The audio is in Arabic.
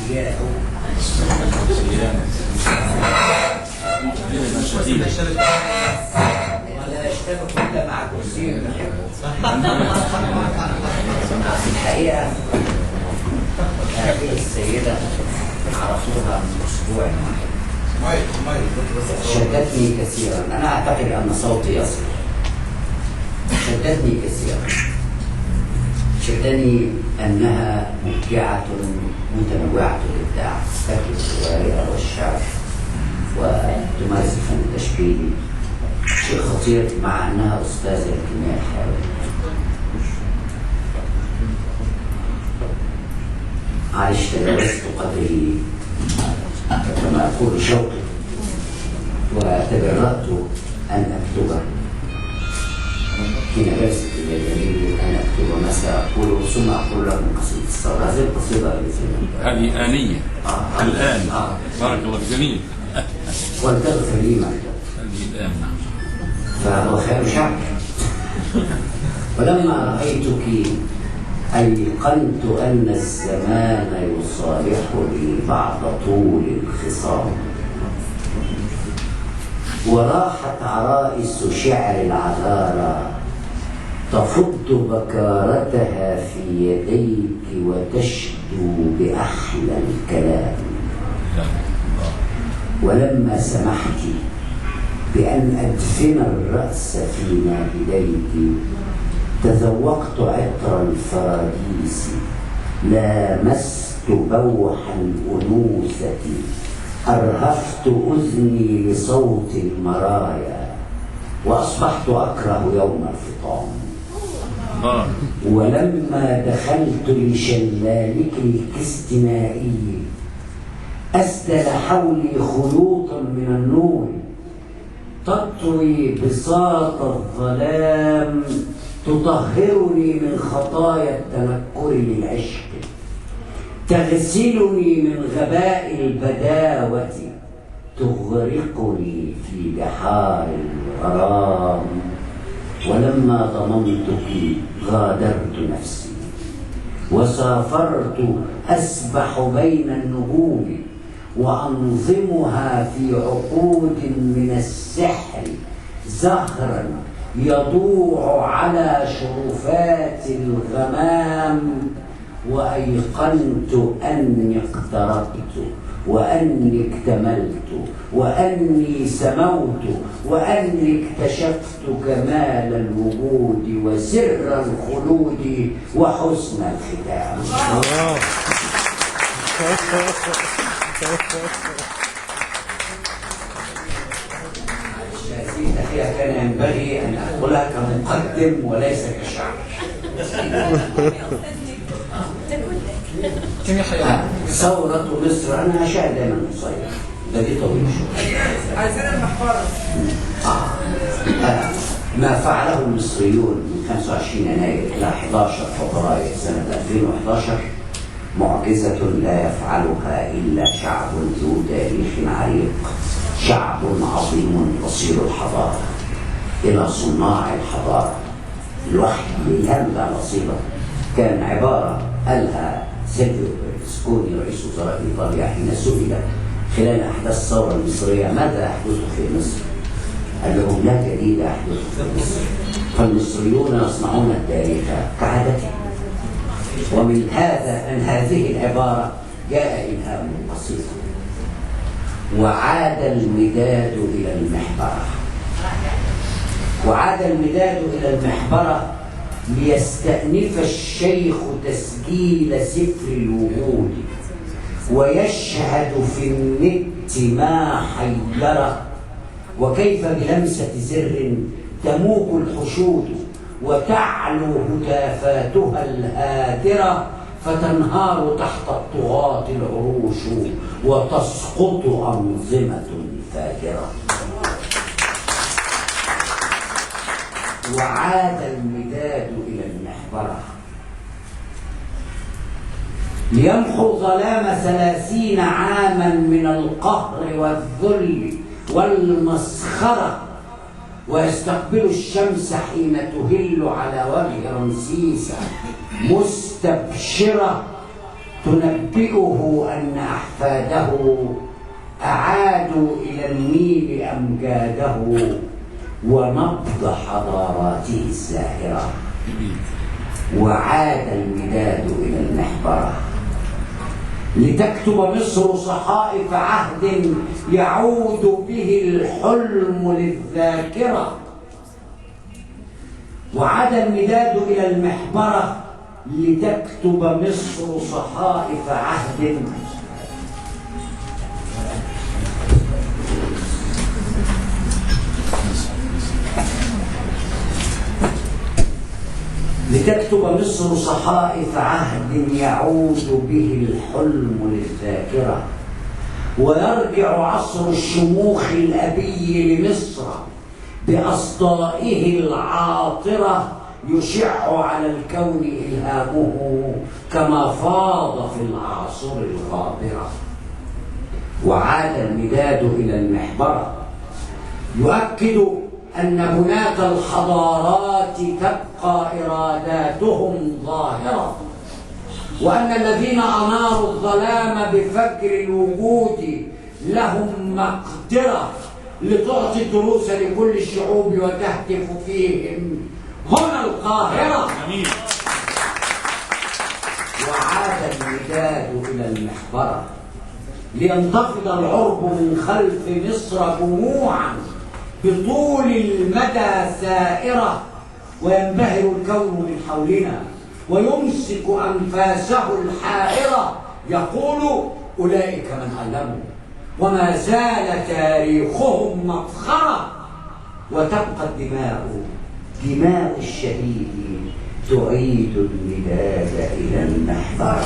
ولا يشتبك إلا مع كرسي الحقيقة هذه السيدة عرفتها من أسبوع واحد، شدتني كثيرا. أنا أعتقد أن صوتي يصل. شدتني كثيرا، شدني أنها مبدعة متنوعة الإبداع، تكتب الرواية والشعر وتمارس الفن التشكيلي، شيء خطير، مع أنها أستاذة الكيمياء الحيوية. عايش تجاوزت قدري كما أقول شوقي، وتجرأت أن أكتبه حين جلست إلى الجليل أن أكتب ما سأقوله ثم أقول لكم قصيدة الثورة. هذه القصيدة هذه آنية الآن. بارك الله فيك. جميل. ولتغفر لي ما هذه الآن. فهو خير شعر. ولما رأيتك أيقنت أن الزمان يصالحني بعد طول الخصام، وراحت عرائس شعر العذارى تفض بكارتها في يديك وتشدو بأحلى الكلام. ولما سمحت بأن أدفن الرأس في ناهديك تذوقت عطر الفراديس، لامست بوح الأنوثة، أرهفت أذني لصوت المرايا، وأصبحت أكره يوم الفطام. ولما دخلت لشلالك الاستنائي أسدل حولي خيوطا من النور تطوي بساط الظلام، تطهرني من خطايا التنكر للعشق، تغسلني من غباء البداوة، تغرقني في بحار الغرام. ولما ضممتك غادرت نفسي وسافرت أسبح بين النجوم وأنظمها في عقود من السحر، زهرا يضوع على شرفات الغمام. وأيقنت أني اقتربت وأني اكتملت وأني سموت وأني اكتشفت كمال الوجود وسر الخلود وحسن الختام. هذه التحية كان ينبغي أن أقولها كمقدم وليس كشعر. ثورة مصر، أنا شاهد دائما مصير، ده دي طويل شوية. عايزين المحفرة. ما فعله المصريون من 25 يناير إلى 11 فبراير سنة 2011 معجزة لا يفعلها إلا شعب ذو تاريخ عريق، شعب عظيم قصير الحضارة. إلى صناع الحضارة الوحي الإلهام لا نصيبه كان عبارة قالها سيلفيو برلوسكوني رئيس وزراء إيطاليا حين سئل خلال أحداث الثورة المصرية ماذا يحدث في مصر؟ قال لهم لا جديد يحدث في مصر، فالمصريون يصنعون التاريخ كعادتهم. ومن هذه العبارة جاء إلهام القصيدة. وعاد المداد إلى المحبرة، وعاد المداد إلى المحبرة ليستأنف الشيخ تسجيل سفر الوجود، ويشهد في النت ما حيره، وكيف بلمسة زر تموج الحشود وتعلو هتافاتها الهادرة، فتنهار تحت الطغاة العروش وتسقط أنظمة فاجرة. وعاد المداد إلى المحبرة ليمحو ظلام 30 عاما من القهر والذل والمسخرة، ويستقبل الشمس حين تهل على وجه رمسيس مستبشرة، تنبئه أن أحفاده أعادوا إلى النيل أمجاده ونبض حضاراته الزاهرة، وعاد المداد إلى المحبرة لتكتب مصر صحائف عهد يعود به الحلم للذاكرة. وعاد المداد إلى المحبرة لتكتب مصر صحائف عهد يعود به الحلم للذاكرة، ويرجع عصر الشموخ الأبي لمصر بأصدائه العاطرة يشع على الكون إلهامه كما فاض في الأعصر الغابرة. وعاد المداد إلى المحبرة يؤكد أن بناة الحضارات تبقى إراداتهم ظاهرة، وأن الذين أناروا الظلام بفجر الوجود لهم مقدرة لتعطي الدروس لكل الشعوب وتهتف فيهم هنا القاهرة. وعاد المداد إلى المحبرة لينتفض العرب من خلف مصر جموعا بطول المدى سائرة، وينبهر الكون من حولنا ويمسك أنفاسه الحائرة، يقول أولئك من علموا وما زال تاريخهم مفخرة، وتبقى دماء الشهيد تعيد المداد إلى المحبرة.